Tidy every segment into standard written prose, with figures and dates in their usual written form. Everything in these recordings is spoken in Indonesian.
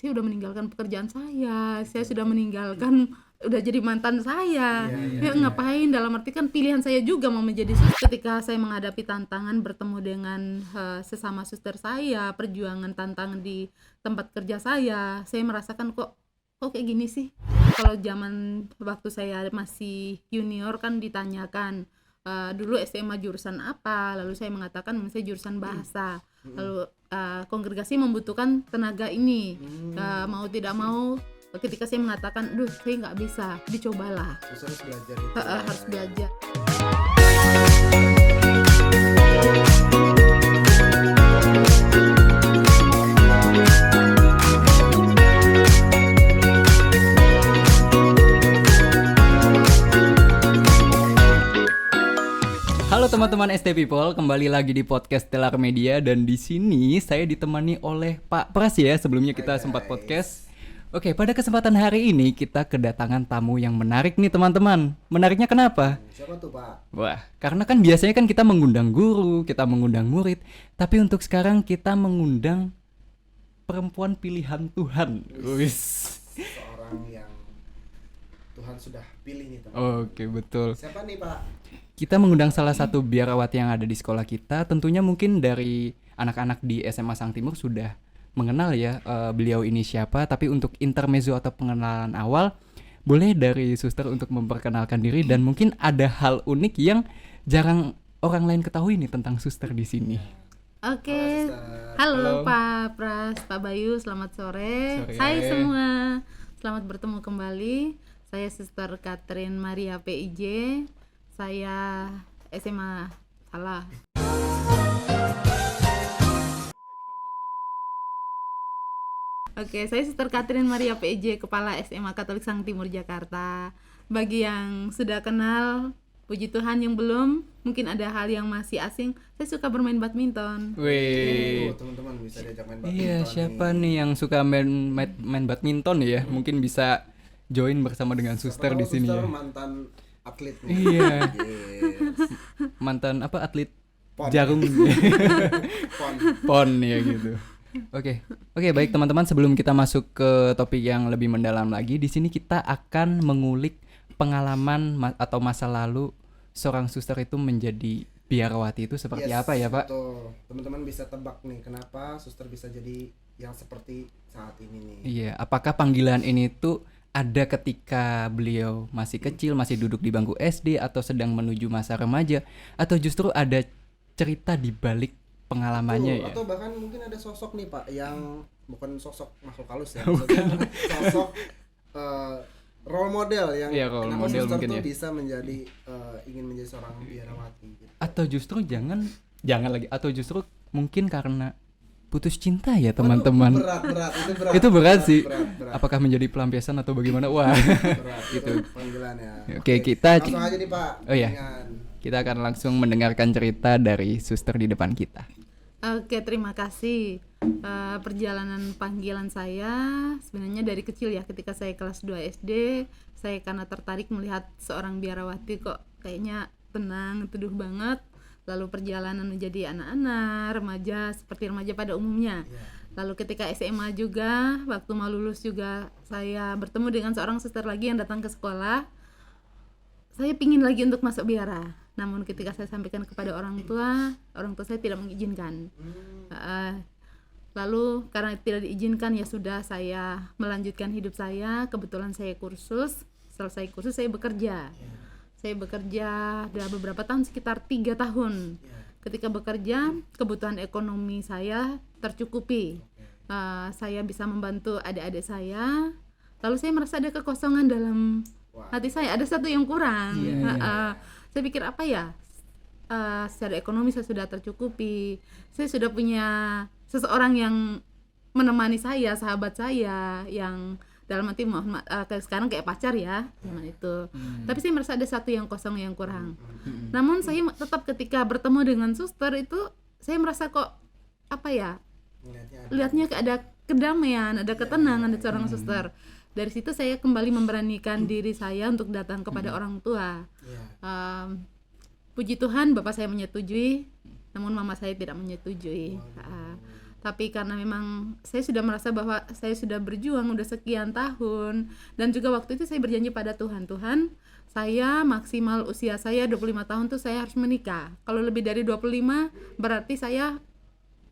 saya udah meninggalkan pekerjaan saya sudah meninggalkan, udah jadi mantan saya. Ngapain, dalam arti kan pilihan saya juga mau menjadi suster. Ketika saya menghadapi tantangan bertemu dengan sesama suster saya, perjuangan tantangan di tempat kerja saya merasakan kok kayak gini sih. Kalau zaman waktu saya masih junior kan ditanyakan dulu SMA jurusan apa, lalu saya mengatakan saya jurusan bahasa. Lalu kongregasi membutuhkan tenaga ini, mau tidak mau ketika saya mengatakan saya nggak bisa, dicobalah. Harus belajar itu. Harus belajar. Halo teman-teman ST People, kembali lagi di podcast Stellar Media dan di sini saya ditemani oleh Pak Pras ya. Sebelumnya kita sempat podcast. Oke, pada kesempatan hari ini kita kedatangan tamu yang menarik nih teman-teman. Menariknya kenapa? Siapa tuh Pak? Wah, karena kan biasanya kan kita mengundang guru, kita mengundang murid, tapi untuk sekarang kita mengundang perempuan pilihan Tuhan. Seorang yang Tuhan sudah pilih nih teman. Oke, betul. Siapa nih Pak? Kita mengundang salah satu biarawati yang ada di sekolah kita. Tentunya mungkin dari anak-anak di SMA Sang Timur sudah mengenal ya beliau ini siapa. Tapi untuk intermezzo atau pengenalan awal, boleh dari suster untuk memperkenalkan diri. Dan mungkin ada hal unik yang jarang orang lain ketahui nih tentang suster di sini. Oke. Halo Pak Pras, Pak Bayu, selamat sore. Hai semua, selamat bertemu kembali. Saya Suster Catherine Maria PIJ. Saya SMA salah. Oke, saya Suster Catherine Maria PIJ, Kepala SMA Katolik Sang Timur Jakarta. Bagi yang sudah kenal, puji Tuhan, yang belum, mungkin ada hal yang masih asing. Saya suka bermain badminton. Wih. Teman-teman bisa diajak main badminton. Iya, siapa nih yang suka main badminton ya? Mungkin bisa join bersama dengan suster di sini ya. Mantan atlet nih. Iya. Yes. Mantan apa atlet Pon. jarum. Pon ya gitu. Oke, baik teman-teman, sebelum kita masuk ke topik yang lebih mendalam lagi, di sini kita akan mengulik pengalaman atau masa lalu seorang suster itu menjadi biarawati itu seperti apa ya, Pak? Betul. Teman-teman bisa tebak nih kenapa suster bisa jadi yang seperti saat ini nih. Iya, apakah panggilan ini tuh ada ketika beliau masih kecil, masih duduk di bangku SD atau sedang menuju masa remaja, atau justru ada cerita di balik pengalamannya ya? Atau bahkan mungkin ada sosok nih Pak yang bukan sosok makhluk halus ya, sosok role model yang role kenapa model suster mungkin tuh ya bisa menjadi ingin menjadi seorang biarawati gitu. Atau justru jangan lagi, atau justru mungkin karena putus cinta ya teman-teman. Berat, itu berat sih. Berat. Apakah menjadi pelampiasan atau bagaimana? Wah. Berat, itu panggilannya. Oke, kita langsung aja nih Pak. Oh ya. Kita akan langsung mendengarkan cerita dari suster di depan kita. Oke, terima kasih. Perjalanan panggilan saya sebenarnya dari kecil ya. Ketika saya kelas 2 SD, saya karena tertarik melihat seorang biarawati kok kayaknya tenang, teduh banget. Lalu perjalanan menjadi anak-anak, remaja, seperti remaja pada umumnya. Lalu ketika SMA juga, waktu mau lulus juga, saya bertemu dengan seorang suster lagi yang datang ke sekolah. Saya pingin lagi untuk masuk biara. Namun ketika saya sampaikan kepada orang tua saya tidak mengizinkan. Lalu karena tidak diizinkan, ya sudah, saya melanjutkan hidup saya. Kebetulan saya kursus, selesai kursus saya bekerja. Saya bekerja sudah beberapa tahun, sekitar 3 tahun. Ketika bekerja, kebutuhan ekonomi saya tercukupi. Saya bisa membantu adik-adik saya. Lalu saya merasa ada kekosongan dalam hati saya, ada satu yang kurang. Saya pikir apa ya? Secara ekonomi saya sudah tercukupi. Saya sudah punya seseorang yang menemani saya, sahabat saya, yang dalam arti sekarang kayak pacar ya zaman itu. Tapi saya merasa ada satu yang kosong, yang kurang. Namun saya tetap ketika bertemu dengan suster itu saya merasa kok apa ya, lihatnya ada kedamaian, ada ketenangan dari seorang suster. Dari situ saya kembali memberanikan diri saya untuk datang kepada orang tua. Puji Tuhan bapak saya menyetujui, namun mama saya tidak menyetujui. Tapi karena memang saya sudah merasa bahwa saya sudah berjuang udah sekian tahun, dan juga waktu itu saya berjanji pada Tuhan, Tuhan, saya maksimal usia saya 25 tahun tuh saya harus menikah. Kalau lebih dari 25 berarti saya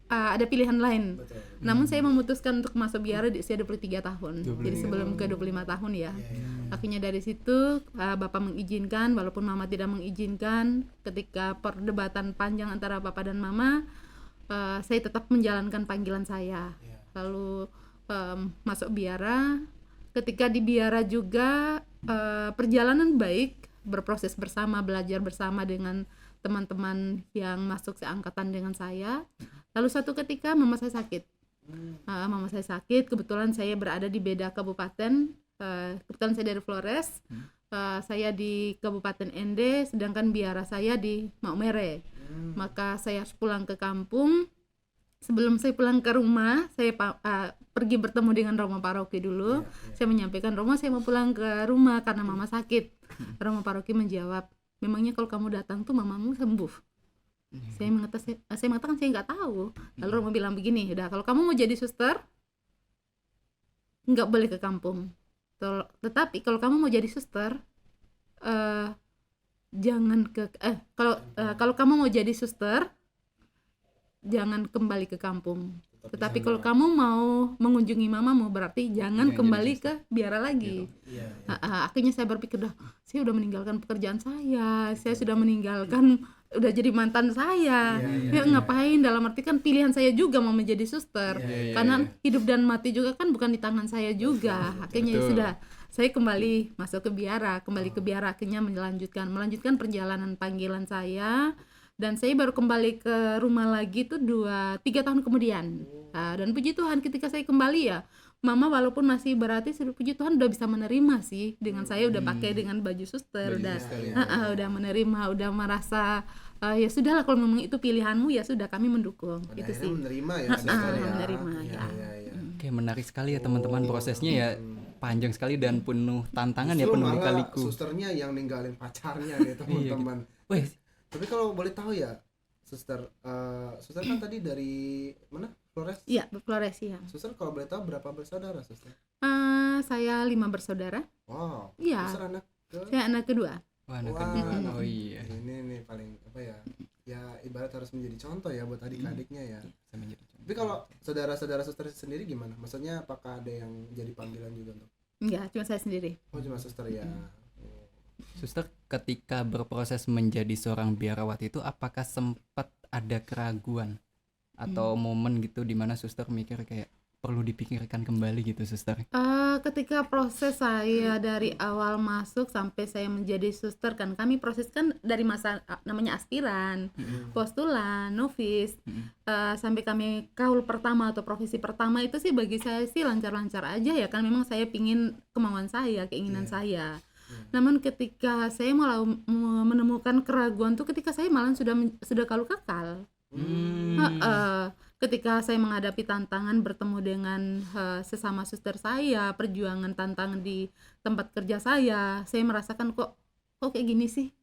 ada pilihan lain. Betul. Namun saya memutuskan untuk masuk biara di usia 23 tahun. Jadi sebelum ke 25 tahun ya. Akhirnya dari situ Bapak mengizinkan, walaupun Mama tidak mengizinkan. Ketika perdebatan panjang antara Bapak dan Mama, saya tetap menjalankan panggilan saya. Lalu masuk biara. Ketika di biara juga perjalanan baik, berproses bersama, belajar bersama dengan teman-teman yang masuk seangkatan dengan saya. Lalu suatu ketika mama saya sakit. Mama saya sakit, kebetulan saya berada di beda kabupaten. Kebetulan saya dari Flores. Saya di Kabupaten Ende, sedangkan biara saya di Maumere. Maka saya harus pulang ke kampung. Sebelum saya pulang ke rumah, saya pergi bertemu dengan Romo Paroki dulu. Saya menyampaikan, Romo, saya mau pulang ke rumah karena mama sakit. Romo Paroki menjawab, memangnya kalau kamu datang tuh mamamu sembuh? Saya mengatakan saya nggak tahu. Lalu Romo bilang begini, udah, kalau kamu mau jadi suster, nggak boleh ke kampung. Tetapi kalau kamu mau jadi suster, jangan ke kalau kamu mau jadi suster, jangan kembali ke kampung. Tetapi kalau kamu mau mengunjungi mamamu, berarti jangan kembali ke biara lagi. Akhirnya saya berpikir, saya udah meninggalkan pekerjaan saya sudah meninggalkan, udah jadi mantan saya. Ngapain? Dalam arti kan pilihan saya juga mau menjadi suster. Karena hidup dan mati juga kan bukan di tangan saya juga. Akhirnya sudah, saya kembali masuk ke biara, akhirnya melanjutkan perjalanan panggilan saya. Dan saya baru kembali ke rumah lagi tuh 2-3 tahun kemudian. Dan puji Tuhan ketika saya kembali ya, Mama walaupun masih berarti, puji Tuhan udah bisa menerima sih dengan saya udah pakai dengan baju suster, udah menerima, udah merasa ya sudahlah kalau memang itu pilihanmu ya sudah, kami mendukung. Pada gitu sih. menerima ya, menerima ya. Oke, menarik sekali ya teman-teman, prosesnya ya panjang sekali dan penuh tantangan. Justru ya, penuh malah lika-liku. susternya yang ninggalin pacarnya nih teman-teman. Wih, Tapi kalau boleh tahu ya, suster kan tadi dari mana? Flores? Iya, Flores ya. Suster kalau boleh tahu berapa bersaudara, suster? Saya 5 bersaudara. Wow. Iya. Suster anak Saya anak kedua. wah, anak Wah. kedua. Oh iya. Ini paling apa ya? Ya ibarat harus menjadi contoh ya buat adik-adiknya ya. Bisa menjadi contoh. Tapi kalau saudara-saudara suster sendiri gimana? Maksudnya apakah ada yang jadi panggilan juga untuk? Enggak, cuma saya sendiri. Oh, cuma suster ya. Suster, ketika berproses menjadi seorang biarawati itu apakah sempat ada keraguan atau momen gitu di mana suster mikir kayak perlu dipikirkan kembali gitu, suster? Ketika proses saya dari awal masuk sampai saya menjadi suster, kan kami proses kan dari masa namanya aspiran, postulan, novis, sampai kami kaul pertama atau profesi pertama itu sih bagi saya sih lancar-lancar aja ya, kan memang saya pingin kemauan saya, keinginan saya. Namun ketika saya malah menemukan keraguan tuh ketika saya malah sudah kalu kakal. Ketika saya menghadapi tantangan bertemu dengan sesama suster saya, perjuangan tantangan di tempat kerja saya merasakan kok kayak gini sih.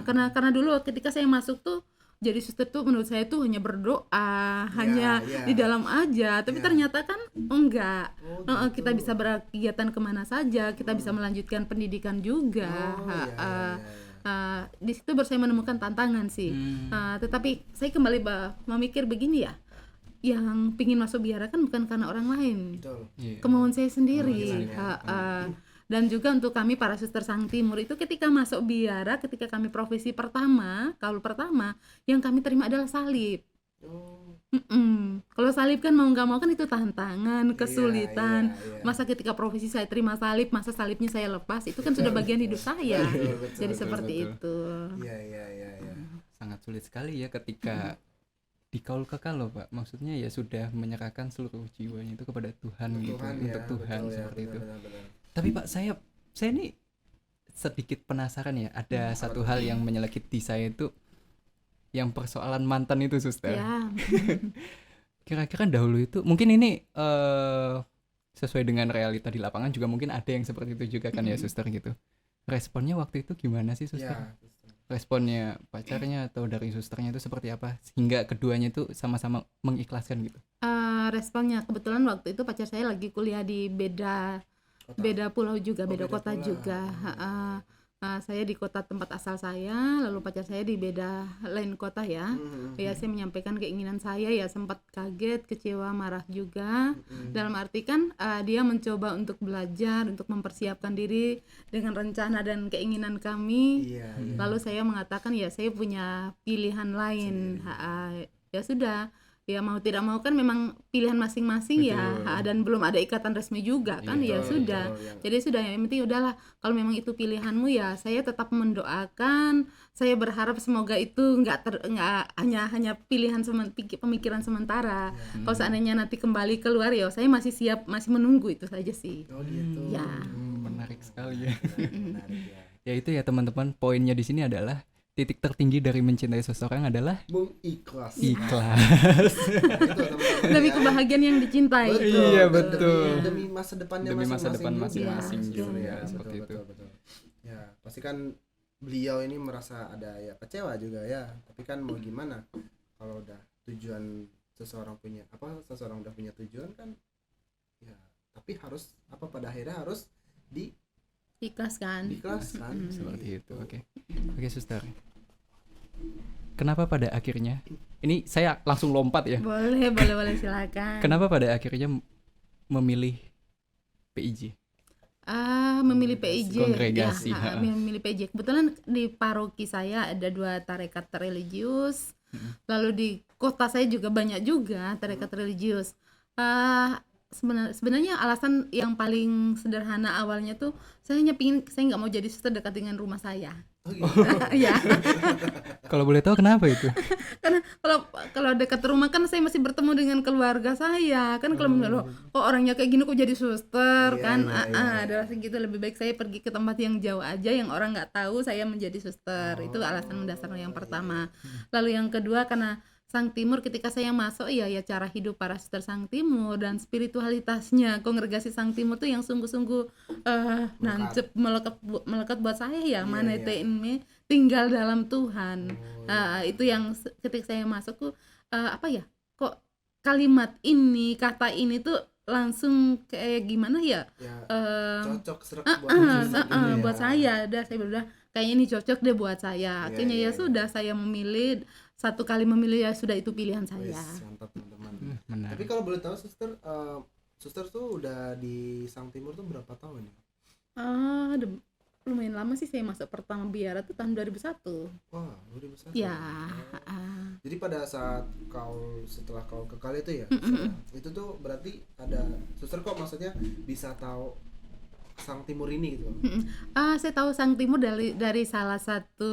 Karena dulu ketika saya masuk tuh jadi suster tuh menurut saya tuh hanya berdoa, hanya di dalam aja, tapi ternyata kan enggak. Kita bisa berkegiatan kemana saja, kita bisa melanjutkan pendidikan juga. Di situ baru saya menemukan tantangan sih. Tetapi saya kembali memikir begini ya, yang pingin masuk biara kan bukan karena orang lain, kemauan saya sendiri. Dan juga untuk kami para suster Sang Timur itu ketika masuk biara, ketika kami profesi pertama, kaul pertama, yang kami terima adalah salib. Kalau salib kan mau nggak mau kan itu tantangan, kesulitan. Masa ketika profesi saya terima salib, masa salibnya saya lepas, itu kan sudah bagian hidup saya. Jadi seperti itu. Sangat sulit sekali ya ketika di kaul kakak loh Pak, maksudnya ya sudah menyerahkan seluruh jiwanya itu kepada Tuhan gitu, untuk Tuhan seperti itu. Tapi Pak, saya ini sedikit penasaran ya, ada satu hal yang menyelekit di saya itu yang persoalan mantan itu, suster. Kira-kira dahulu itu mungkin ini sesuai dengan realita di lapangan juga mungkin ada yang seperti itu juga kan ya, suster gitu. Responnya waktu itu gimana sih, suster? responnya pacarnya atau dari susternya itu seperti apa sehingga keduanya itu sama-sama mengikhlaskan gitu? Responnya kebetulan waktu itu pacar saya lagi kuliah di beda pulau juga, beda kota pula. juga. Saya di kota tempat asal saya, lalu pacar saya di beda lain kota ya. Ya saya menyampaikan keinginan saya, ya sempat kaget, kecewa, marah juga. Dalam arti kan dia mencoba untuk belajar, untuk mempersiapkan diri dengan rencana dan keinginan kami. Iya. Lalu saya mengatakan ya saya punya pilihan lain. Ya sudah, ya mau tidak mau kan memang pilihan masing-masing ya. Dan belum ada ikatan resmi juga kan. Ya sudah, jadi sudah, yang penting udahlah, kalau memang itu pilihanmu ya saya tetap mendoakan. Saya berharap semoga itu nggak hanya pilihan pemikiran sementara. Kalau seandainya nanti kembali keluar ya saya masih siap, masih menunggu, itu saja sih. Oh gitu. Ya. Menarik sekali ya. Menarik ya. Ya itu ya teman-teman, poinnya di sini adalah titik tertinggi dari mencintai seseorang adalah Mengikhlas. ikhlas. Itu teman-teman Demi ya. kebahagiaan yang dicintai. Iya, betul. Demi masa depannya Demi masa depan masing-masing masing-masing juga. juga, Ya, seperti itu. betul. Ya, pasti kan beliau ini merasa ada ya kecewa juga ya. Tapi kan mau gimana? Kalau udah tujuan seseorang udah punya tujuan kan ya, tapi harus pada akhirnya harus Ikhlaskan. diikhlaskan. Seperti itu. Oke, suster. Kenapa pada akhirnya? Ini saya langsung lompat ya. Boleh silakan. Kenapa pada akhirnya memilih PIJ? Memilih PIJ. Kongregasi, Ya, memilih PIJ. Kebetulan di paroki saya ada 2 tarekat religius. Lalu di kota saya juga banyak juga tarekat religius. Sebenarnya alasan yang paling sederhana awalnya tuh saya nggak mau jadi suster dekat dengan rumah saya. Oh, gitu. Ya. Kalau boleh tahu kenapa itu? Karena kalau dekat rumah kan saya masih bertemu dengan keluarga saya kan. Kalau menurut kok orangnya kayak gini kok jadi suster. Iya, kan iya. ada rasa gitu, lebih baik saya pergi ke tempat yang jauh aja yang orang nggak tahu saya menjadi suster. Itu alasan mendasarnya yang pertama. Lalu yang kedua karena Sang Timur, ketika saya masuk ya cara hidup para suster Sang Timur dan spiritualitasnya kongregasi Sang Timur tuh yang sungguh-sungguh nancep melekat buat saya ya. Mana iya. ini tinggal dalam Tuhan. Itu yang ketika saya masuk tuh kok kalimat ini, kata ini tuh langsung kayak gimana ya? Cocok serak buat suster gitu ya. Buat saya. Saya udah kayaknya ini cocok deh buat saya. Akhirnya Iya. sudah saya memilih, satu kali memilih ya sudah, itu pilihan saya. Wes, mantap teman-teman. Menarik. Tapi kalau boleh tahu suster tuh udah di Sang Timur tuh berapa tahun ya? Lumayan lama sih. Saya masuk pertama biara tuh tahun 2001. Wah, 2001. Ya. Jadi pada saat setelah kau kekal itu ya, suster, itu tuh berarti ada suster kok maksudnya bisa tahu Sang Timur ini gitu. Saya tahu Sang Timur dari salah satu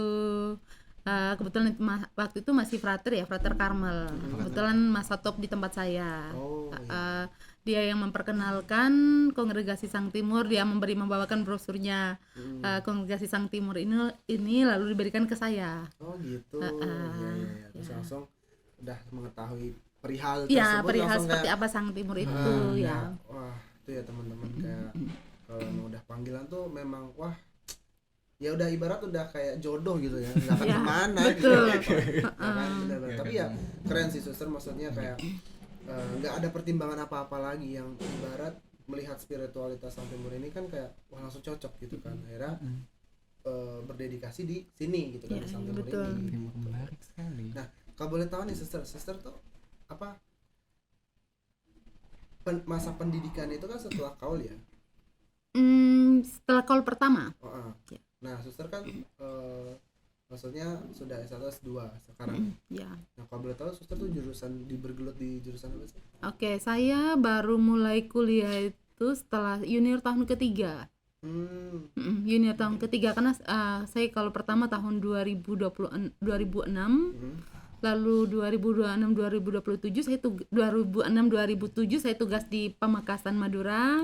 kebetulan waktu itu masih frater Karmel. Kebetulan masa top di tempat saya. Dia yang memperkenalkan kongregasi Sang Timur, dia membawakan brosurnya kongregasi Sang Timur ini lalu diberikan ke saya. Oh gitu. Ya. Terus langsung udah mengetahui perihal Ya, tersebut. perihal langsung seperti kayak, apa Sang Timur itu ya. Wah, itu ya teman-teman, kayak kalau emang udah panggilan tuh memang wah, ya udah ibarat udah kayak jodoh gitu ya, nggak akan Ya, kemana betul. gitu. Bener-bener. Tapi ya keren sih suster, maksudnya kayak nggak ada pertimbangan apa-apa lagi, yang ibarat melihat spiritualitas Sang Timur ini kan kayak wah langsung cocok gitu kan, akhirnya berdedikasi di sini gitu kan, Ya, di Sang Timur betul. ini. Timur menarik sekali. Nah, kalau boleh tahu nih suster tuh apa masa pendidikan itu kan setelah kaul ya? Setelah kaul pertama. Ya. Nah, suster kan maksudnya sudah S1 S2 sekarang. Ya. Nah, kalau boleh tahu suster tuh bergelut di jurusan apa sih? Oke, saya baru mulai kuliah itu setelah junior tahun ketiga. Junior tahun ketiga, karena saya kalau pertama tahun 2006, lalu 2006 2007 saya tugas di Pamekasan Madura.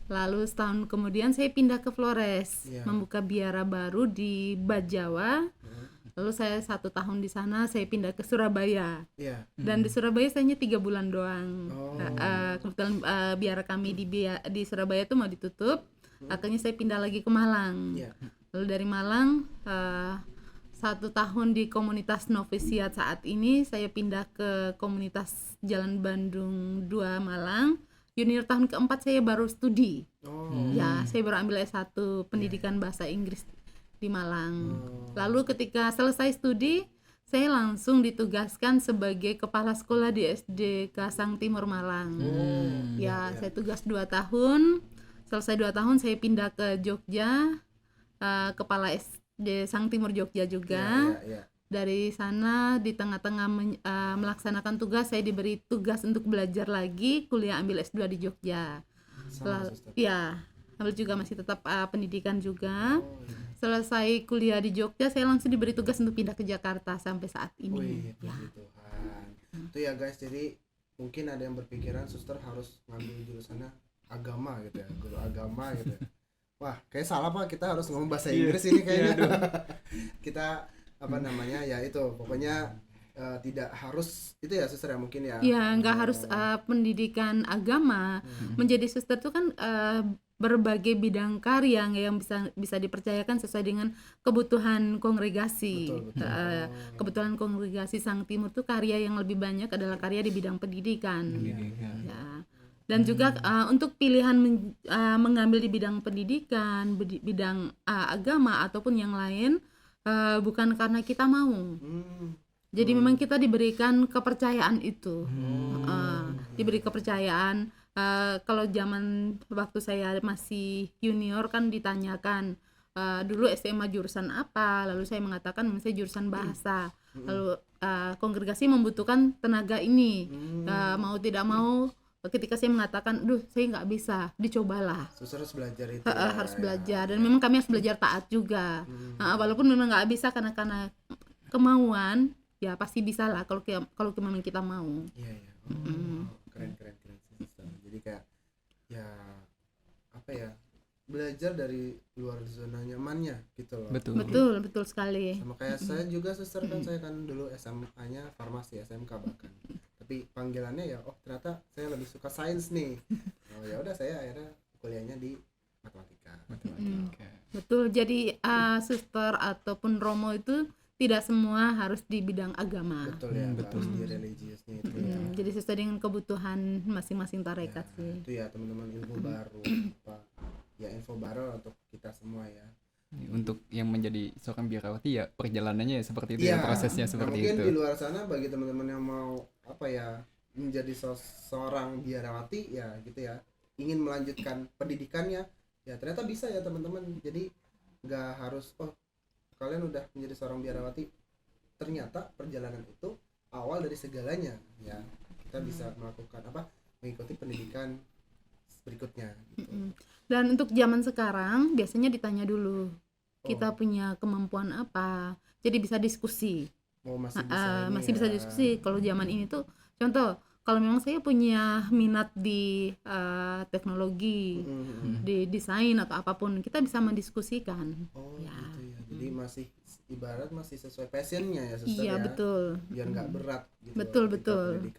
Lalu setahun kemudian saya pindah ke Flores, membuka biara baru di Bajawa. Lalu saya 1 tahun di sana, saya pindah ke Surabaya. Dan di Surabaya saya hanya 3 bulan doang. Kebetulan biara kami di Surabaya itu mau ditutup. Akhirnya saya pindah lagi ke Malang. Lalu dari Malang 1 tahun di komunitas novisiat. Saat ini saya pindah ke komunitas Jalan Bandung 2 Malang. Junior tahun keempat saya baru studi. Oh. Ya, saya baru ambil S1 pendidikan bahasa Inggris di Malang. Lalu ketika selesai studi, saya langsung ditugaskan sebagai kepala sekolah di SD Kasang Timur Malang. Ya, saya tugas 2 tahun. Selesai 2 tahun saya pindah ke Jogja, kepala SD Sang Timur Jogja juga. Iya. Dari sana di tengah-tengah melaksanakan tugas, saya diberi tugas untuk belajar lagi, kuliah ambil S2 di Jogja. Sama, Suster. Ya, ambil juga masih tetap pendidikan juga. Oh, iya. Selesai kuliah di Jogja, saya langsung diberi tugas untuk pindah ke Jakarta sampai saat ini. Wih, Ya. puji Tuhan. Itu ya guys, jadi mungkin ada yang berpikiran suster harus ngambil jurusannya agama gitu ya, guru agama gitu ya. Wah, kayak salah Pak, kita harus ngomong bahasa Inggris ini kayaknya. Kita apa namanya ya itu, pokoknya tidak harus itu ya suster ya mungkin ya. Ya, nggak harus pendidikan agama. Menjadi suster itu kan berbagai bidang karya yang bisa dipercayakan sesuai dengan kebutuhan kongregasi. Betul. Kebetulan kongregasi Sang Timur itu karya yang lebih banyak adalah karya di bidang pendidikan. Ya. Dan juga untuk pilihan mengambil di bidang pendidikan, bidang agama ataupun yang lain bukan karena kita mau. Jadi memang kita diberikan kepercayaan itu, diberi kepercayaan. Kalau zaman waktu saya masih junior kan ditanyakan dulu SMA jurusan apa, lalu saya mengatakan saya jurusan bahasa. Lalu kongregasi membutuhkan tenaga ini, mau tidak mau. Ketika saya mengatakan, saya nggak bisa, dicobalah. Suster harus belajar itu. Harus belajar, dan memang kami harus belajar taat juga. Walaupun memang nggak bisa karena kemauan. Ya pasti bisa lah kalau memang kita mau. Iya. Keren suster. Jadi kayak ya apa ya, belajar dari luar zona nyamannya gitu loh. Betul sekali. Sama kayak saya juga suster kan, saya kan dulu SMA-nya farmasi, SMK bahkan. Tapi panggilannya ya ternyata saya lebih suka sains nih. Ya udah saya akhirnya kuliahnya di matematika. Betul. Jadi suster ataupun romo itu tidak semua harus di bidang agama. Betul ya, harus di religiusnya itu ya. Jadi sesuai dengan kebutuhan masing-masing tarekat sih. Itu ya teman-teman, ilmu baru apa ya, info baru untuk kita semua ya. Untuk yang menjadi seorang biarawati ya perjalanannya ya seperti itu ya, prosesnya seperti mungkin itu. Di luar sana bagi teman-teman yang mau apa ya, menjadi seorang biarawati ya gitu ya, ingin melanjutkan pendidikannya ya, ternyata bisa ya teman-teman. Jadi nggak harus kalian udah menjadi seorang biarawati, ternyata perjalanan itu awal dari segalanya ya. Kita bisa melakukan mengikuti pendidikan berikutnya gitu. Dan untuk zaman sekarang biasanya ditanya dulu kita punya kemampuan apa, jadi bisa diskusi. Masih bisa diskusi. Kalau zaman ini tuh contoh, kalau memang saya punya minat di teknologi, di desain atau apapun, kita bisa mendiskusikan. Gitu ya. Jadi masih ibarat masih sesuai passionnya ya suster. Iya, ya. betul. Biar nggak berat gitu. Betul.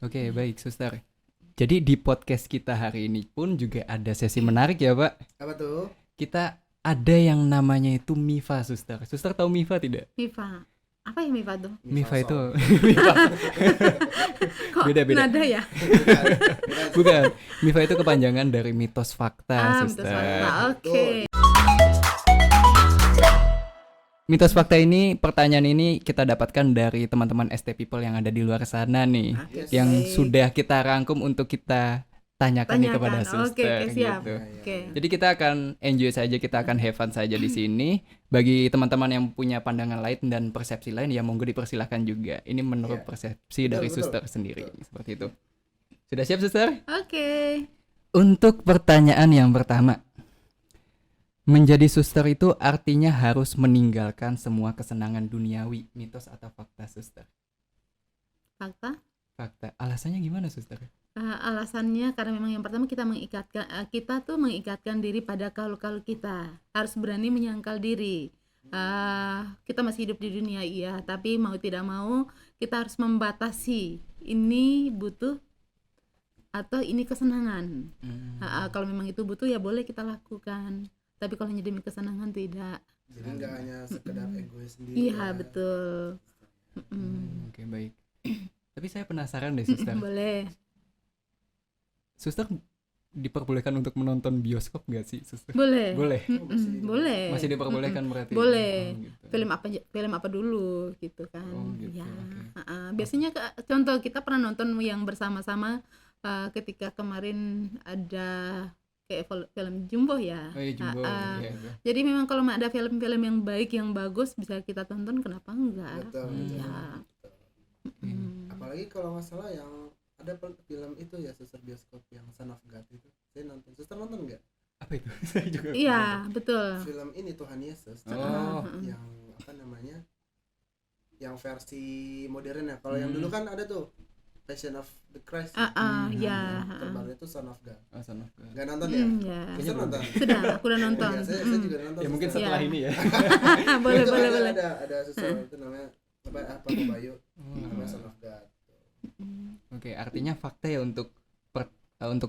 Oke, baik suster. Jadi di podcast kita hari ini pun juga ada sesi menarik ya Pak. Apa tuh? Kita ada yang namanya itu MIFA suster. Suster tahu MIFA tidak? MIFA. Apa ya MIFA tuh? MIFA itu MIFA. Kok Beda. nada ya? Bukan. MIFA itu kepanjangan dari mitos fakta suster. Mitos fakta. Oke. Mitos fakta ini, pertanyaan ini kita dapatkan dari teman-teman ST People yang ada di luar sana nih, yang sudah kita rangkum untuk kita tanyakan nih kepada suster. Oke, siap. Gitu. Oke. Jadi kita akan enjoy saja, kita akan have fun saja di sini. Bagi teman-teman yang punya pandangan lain dan persepsi lain, ya monggo dipersilahkan juga. Ini menurut persepsi dari suster sendiri, seperti itu. Sudah siap suster? Oke. Untuk pertanyaan yang pertama. Menjadi suster itu artinya harus meninggalkan semua kesenangan duniawi, mitos atau fakta suster? Fakta. Alasannya gimana suster? Alasannya karena memang yang pertama kita mengikatkan diri pada kaul-kaul kita, harus berani menyangkal diri. Kita masih hidup di dunia iya, tapi mau tidak mau kita harus membatasi ini butuh atau ini kesenangan. Kalau memang itu butuh ya boleh kita lakukan. Tapi kalau hanya demi kesenangan tidak. Jadi nggak hanya sekedar egois sendiri. Iya, betul. Oke, baik. Tapi saya penasaran deh, Suster. Boleh. Suster diperbolehkan untuk menonton bioskop gak sih, Suster? Boleh. Boleh. Boleh. Masih diperbolehkan berarti. Boleh. Oh, gitu. Film apa dulu gitu kan. Oh, gitu, Ya. oke. Biasanya contoh kita pernah nonton yang bersama-sama ketika kemarin ada kayak film Jumbo ya. Oh iya, Jumbo. Iya, iya. Jadi memang kalau ada film-film yang baik yang bagus bisa kita tonton, kenapa enggak? Betul. Ya. Apalagi kalau nggak salah yang ada film itu ya, Suster, bioskop yang Son of God itu. Saya nonton. Suster nonton nggak? Apa itu? Saya juga. Iya, betul. Film ini Tuhan Yesus. Oh. Yang apa namanya? Yang versi modern ya. Kalau yang dulu kan ada tuh Passion of the Christ. Ya. Terbaru itu Son of God. Oh, Son of God. Nggak nonton ya? Ya. Suster nonton? Sudah, aku udah nonton. Ya, saya juga nonton. Ya mungkin Suster. setelah Iya. ini ya. boleh, Itu boleh, ada, boleh. ada Suster itu namanya apa Bayu. Namanya Son of God. Oke, artinya fakta ya untuk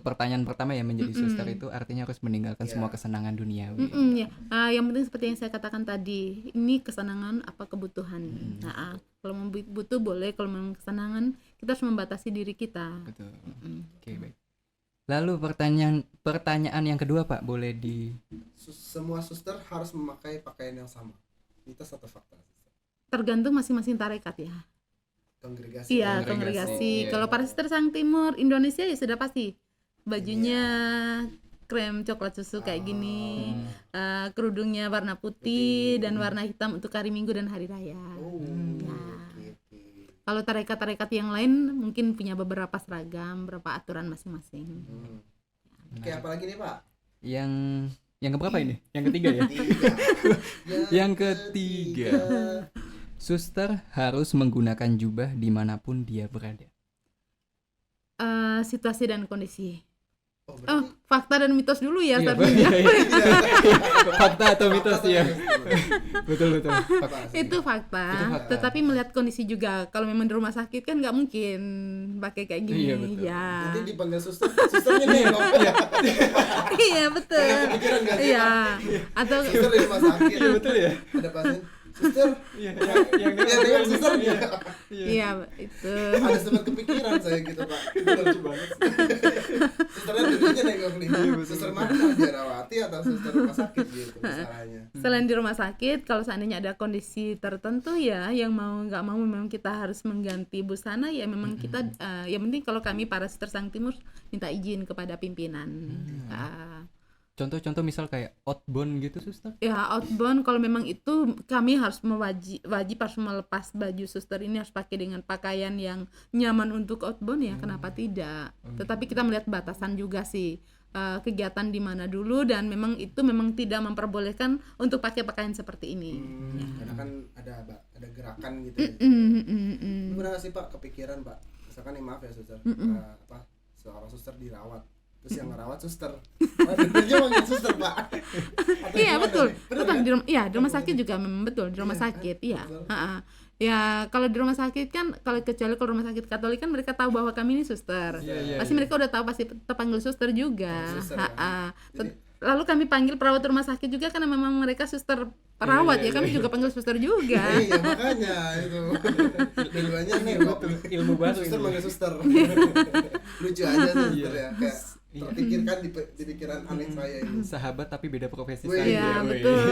pertanyaan pertama ya, menjadi suster itu artinya harus meninggalkan semua kesenangan duniawi. Ya. Yang penting seperti yang saya katakan tadi, ini kesenangan apa kebutuhan. Nah, kalau mau butuh boleh, kalau memang kesenangan kita harus membatasi diri kita. Betul. Oke, baik. Lalu pertanyaan yang kedua, Pak, boleh di Semua suster harus memakai pakaian yang sama. Itu satu fakta. Tergantung masing-masing tarekat ya. Kongregasi. Iya, Kongregasi. kongregasi. Iya. Kalau Parasister Sang Timur Indonesia ya sudah pasti bajunya krem coklat susu kayak gini, kerudungnya warna putih dan warna hitam untuk hari Minggu dan hari raya. Oh, Ya. gitu. Kalau tarekat-tarekat yang lain mungkin punya beberapa seragam, beberapa aturan masing-masing. Oke, apalagi nih Pak? yang keberapa ini? Yang ketiga ya? Tiga. Yang ketiga. Suster harus menggunakan jubah dimanapun dia berada. Situasi dan kondisi. Oh, berarti Fakta dan mitos dulu ya. Iya, tadi. Fakta atau mitos ya? Betul. apa? Itu fakta. Tetapi melihat kondisi juga. Kalau memang di rumah sakit kan nggak mungkin pakai kayak gini. Iya, betul. Ya. Nanti dipanggil susternya nih, Bang. Iya betul. Kepikiran nggak sih, Iya. Atau Suster di rumah sakit. Iya, betul ya? Ada pasien. Suster. Iya, Ya, dengan suster. iya itu. Ada sempat kepikiran saya gitu, Pak. Itu lucu banget. Susternya duduknya nengok nih. Suster mana? Biarawati atau suster rumah sakit gitu masalahnya. Selain di rumah sakit, kalau seandainya ada kondisi tertentu ya, yang mau nggak mau memang kita harus mengganti busana ya, memang kita yang penting kalau kami para Suster Sang Timur minta izin kepada pimpinan. Contoh-contoh misal kayak outbound gitu, Suster? Ya outbound kalau memang itu kami harus wajib harus melepas baju suster ini, harus pakai dengan pakaian yang nyaman untuk outbound ya, kenapa tidak. Tetapi kita melihat batasan juga sih, kegiatan di mana dulu, dan memang itu memang tidak memperbolehkan untuk pakai pakaian seperti ini. Karena kan ada gerakan gitu ya. Pernah nggak sih Pak kepikiran Pak, misalkan maaf ya suster, seorang suster dirawat, terus yang ngerawat suster, dia manggil suster Pak. Atau Iya gimana betul, nih? Bener betul. kan? Di rumah sakit juga memang betul, di rumah sakit iya. Ya kalau di rumah sakit kan, kecuali kalau rumah sakit Katolik kan mereka tahu bahwa kami ini suster. Pasti mereka udah tahu, pasti terpanggil suster juga. Suster, ya. Lalu kami panggil perawat rumah sakit juga karena memang mereka suster perawat ya, kami juga panggil suster juga. Iya makanya itu. Dua-duanya nih Ilmu baru suster ini. manggil suster. Lucu aja tuh suster ya, kayak terpikirkan di pikiran aneh saya ini. Sahabat tapi beda profesi Wih, saja. Iya Wih. betul.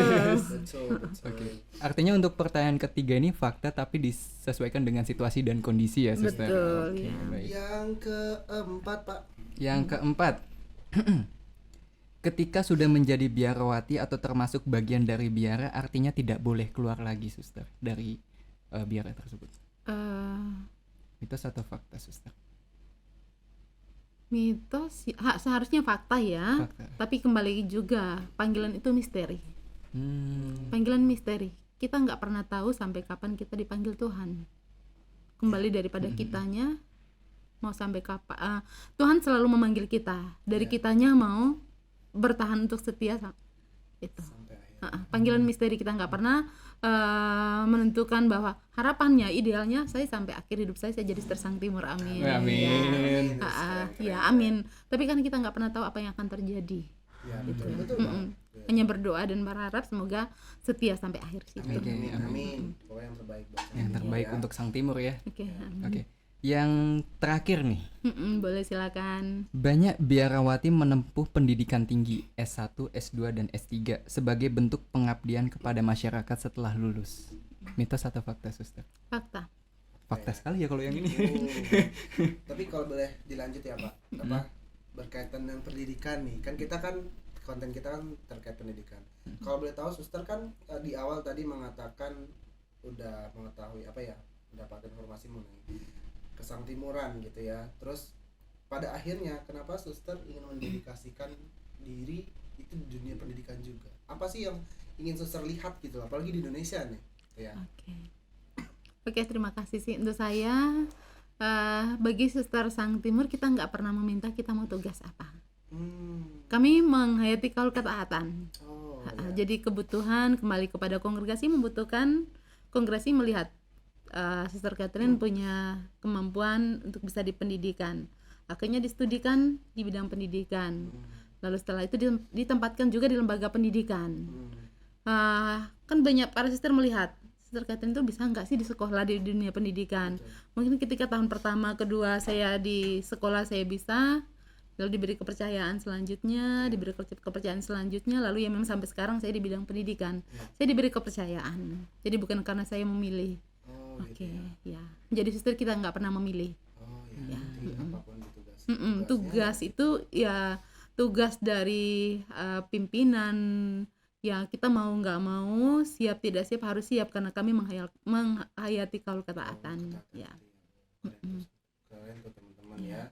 Betul. Oke. Artinya untuk pertanyaan ketiga ini fakta tapi disesuaikan dengan situasi dan kondisi ya, Suster. Betul, Oke, ya. baik. Yang keempat Pak. Yang keempat. Ketika sudah menjadi biarawati atau termasuk bagian dari biara, artinya tidak boleh keluar lagi, Suster, dari biara tersebut. Mitos atau fakta, Suster? Mitos seharusnya fakta ya. Fakta. Tapi kembali juga, panggilan itu misteri. Panggilan misteri. Kita nggak pernah tahu sampai kapan kita dipanggil Tuhan. Kembali daripada kitanya mau sampai kapan. Tuhan selalu memanggil kita. Dari kitanya mau bertahan untuk setia itu. Sampai akhir. Panggilan misteri, kita nggak pernah menentukan bahwa harapannya, idealnya saya sampai akhir hidup saya jadi Suster Sang Timur, amin. Amin. Ya, amin. Tapi kan kita nggak pernah tahu apa yang akan terjadi. Ya betul betul Mm-mm. banget. Hanya berdoa dan berharap semoga setia sampai akhir sih. Amin, Oke, amin, amin. amin. Pokoknya yang terbaik buat Yang Sang terbaik Timur ya. untuk Sang Timur ya. Oke, amin. Oke. Yang terakhir nih, Boleh silakan. banyak biarawati menempuh pendidikan tinggi S1, S2 dan S3 sebagai bentuk pengabdian kepada masyarakat setelah lulus. Mitos atau fakta, Suster? Fakta. Fakta sekali ya kalau yang ini. Oh. Tapi kalau boleh dilanjut ya Pak, apa berkaitan dengan pendidikan nih, kan kita kan konten kita kan terkait pendidikan. Kalau boleh tahu, Suster kan di awal tadi mengatakan udah mengetahui apa ya, mendapat informasi mengenai Kesang Timuran gitu ya. Terus pada akhirnya kenapa Suster ingin mendedikasikan diri itu di dunia pendidikan juga? Apa sih yang ingin Suster lihat gitu, apalagi di Indonesia nih? Ya. Oke, terima kasih sih untuk saya. Bagi Suster Sang Timur kita nggak pernah meminta kita mau tugas apa. Kami menghayati kaul ketaatan. Oh, Jadi kebutuhan kembali kepada kongregasi membutuhkan kongregasi melihat Suster Catherine punya kemampuan untuk bisa di pendidikan. Akhirnya distudikan di bidang pendidikan. Lalu setelah itu ditempatkan juga di lembaga pendidikan. Kan banyak para suster melihat Suster Catherine itu bisa nggak sih di sekolah di dunia pendidikan. Mungkin ketika tahun pertama, kedua saya di sekolah saya bisa, lalu diberi kepercayaan selanjutnya, lalu ya memang sampai sekarang saya di bidang pendidikan. Saya diberi kepercayaan. Jadi bukan karena saya memilih. Oke, ya. Jadi suster kita nggak pernah memilih. Apapun tugas. Tugas itu ya tugas dari pimpinan. Ya kita mau nggak mau, siap tidak siap harus siap karena kami menghayati kaul ketaatan. Ya. Kalian tuh teman-teman ya.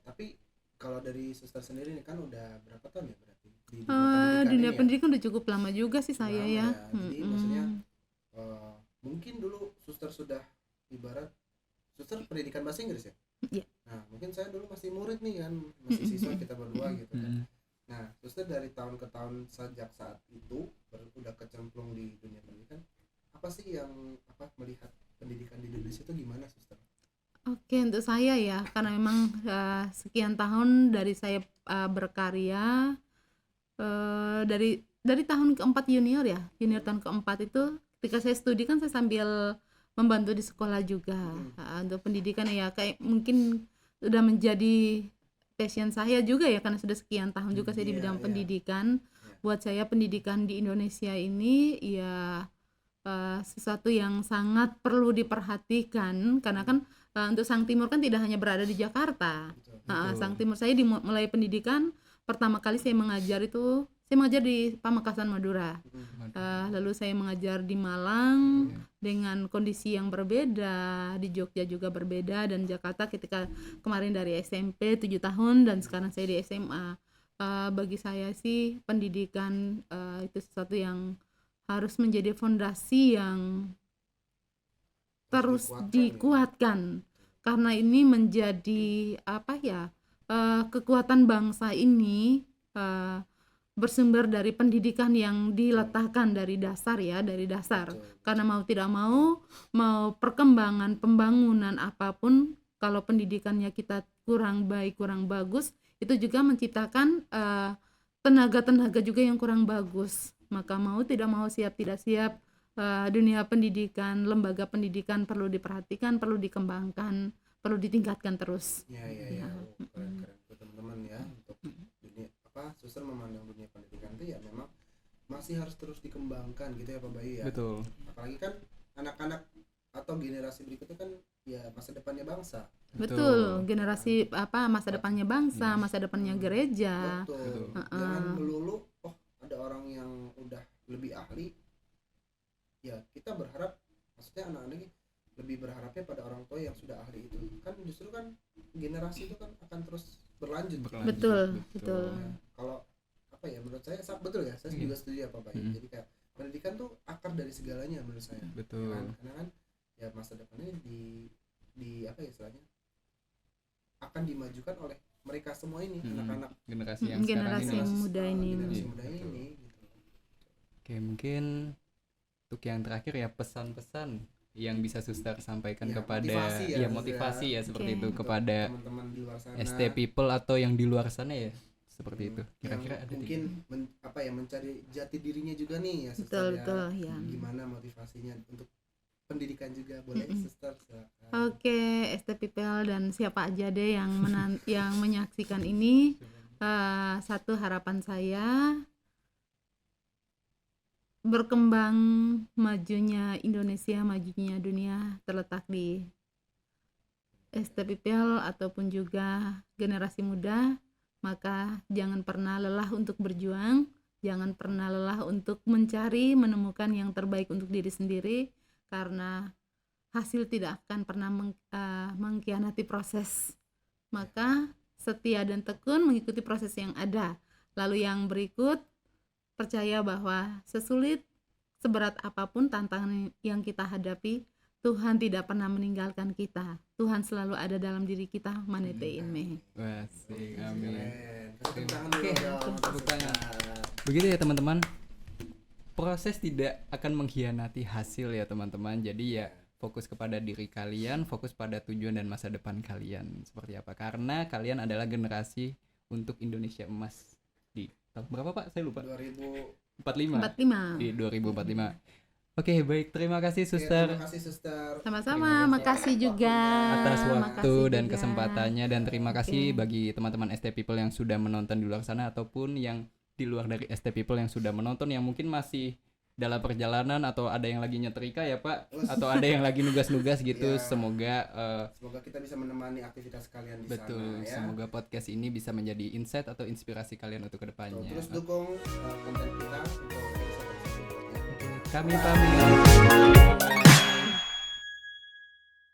Tapi kalau dari suster sendiri nih kan udah berapa tahun ya berarti di dunia ini pendidikan udah cukup lama juga sih saya ya. Jadi maksudnya mungkin dulu suster sudah ibarat suster pendidikan bahasa Inggris ya. Iya. Nah mungkin saya dulu masih murid nih kan, masih siswa kita berdua gitu kan. Nah suster dari tahun ke tahun sejak saat itu udah kecemplung di dunia pendidikan, apa sih yang melihat pendidikan di Indonesia itu gimana suster? Oke, untuk saya ya, karena memang sekian tahun dari saya berkarya dari tahun keempat junior tahun keempat itu ketika saya studi kan saya sambil membantu di sekolah juga untuk pendidikan ya kayak mungkin sudah menjadi passion saya juga ya karena sudah sekian tahun juga saya di bidang pendidikan. Buat saya pendidikan di Indonesia ini ya sesuatu yang sangat perlu diperhatikan karena kan untuk Sang Timur kan tidak hanya berada di Jakarta. Sang Timur saya mulai pendidikan pertama kali saya mengajar di Pamekasan Madura. Lalu saya mengajar di Malang dengan kondisi yang berbeda, di Jogja juga berbeda dan Jakarta ketika kemarin dari SMP 7 tahun dan sekarang saya di SMA. Bagi saya sih pendidikan itu sesuatu yang harus menjadi fondasi yang terus dikuatkan karena ini menjadi kekuatan bangsa ini bersumber dari pendidikan yang diletakkan dari dasar. Karena mau tidak mau perkembangan pembangunan apapun kalau pendidikannya kita kurang baik, kurang bagus, itu juga menciptakan tenaga juga yang kurang bagus. Maka mau tidak mau, siap tidak siap, dunia pendidikan, lembaga pendidikan perlu diperhatikan, perlu dikembangkan, perlu ditingkatkan terus. Keren teman-teman ya untuk dunia suster memandang dunia pendidikan itu ya memang masih harus terus dikembangkan gitu ya Pak Bayu ya. Betul. Apalagi kan anak-anak atau generasi berikutnya kan ya masa depannya bangsa. Betul. Generasi masa depannya bangsa, masa depannya gereja. Betul. Jangan melulu ada orang yang udah lebih ahli. Ya kita berharap maksudnya anak-anak ini lebih berharapnya pada orang tua yang sudah ahli itu. Kan justru kan generasi itu kan akan terus berlanjut. Betul. Ya, kalau menurut saya betul ya, saya juga setuju ya Pak Bayu. Jadi kayak pendidikan tuh akar dari segalanya menurut saya. Betul. Ya kan? Karena kan ya masa depannya di istilahnya akan dimajukan oleh mereka semua ini, anak-anak generasi yang generasi sekarang muda ini. Generasi muda ini gitu. Oke, mungkin untuk yang terakhir ya pesan-pesan yang bisa suster sampaikan kepada motivasi ya seperti itu kepada teman-teman di luar sana. ST people atau yang di luar sana ya seperti itu. yang Kira-kira ada mungkin mencari jati dirinya juga nih ya Betul, suster betul, ya. gimana motivasinya untuk pendidikan juga boleh suster silakan. Oke, ST People dan siapa aja deh yang yang menyaksikan ini, satu harapan saya berkembang majunya Indonesia, majunya dunia terletak di ST People ataupun juga generasi muda, maka jangan pernah lelah untuk berjuang, jangan pernah lelah untuk mencari, menemukan yang terbaik untuk diri sendiri, karena hasil tidak akan pernah mengkhianati proses. Maka setia dan tekun mengikuti proses yang ada. Lalu yang berikut, percaya bahwa sesulit, seberat apapun tantangan yang kita hadapi, Tuhan tidak pernah meninggalkan kita. Tuhan selalu ada dalam diri kita, manete inme. Wah, sing, amin. Tepuk tangan dulu dong, tepuk tangan. suster. Begitu ya teman-teman. Proses tidak akan mengkhianati hasil ya teman-teman. Jadi ya fokus kepada diri kalian, fokus pada tujuan dan masa depan kalian seperti apa. Karena kalian adalah generasi untuk Indonesia emas di tahun berapa Pak? Saya lupa. 2045. 45. Di 2045. Oke, baik. Terima kasih Oke, suster terima kasih suster. Sama-sama, makasih juga. atas waktu Makasih dan juga. kesempatannya, dan terima kasih Oke. bagi teman-teman ST People yang sudah menonton di luar sana ataupun yang di luar dari ST People yang sudah menonton, yang mungkin masih dalam perjalanan atau ada yang lagi nyetrika ya Pak, atau ada yang lagi nugas-nugas gitu. Ya. Semoga Semoga kita bisa menemani aktivitas kalian di betul, sana ya. semoga podcast ini bisa menjadi insight atau inspirasi kalian untuk kedepannya. Terus dukung konten kita untuk episode berikutnya. Kami pamit.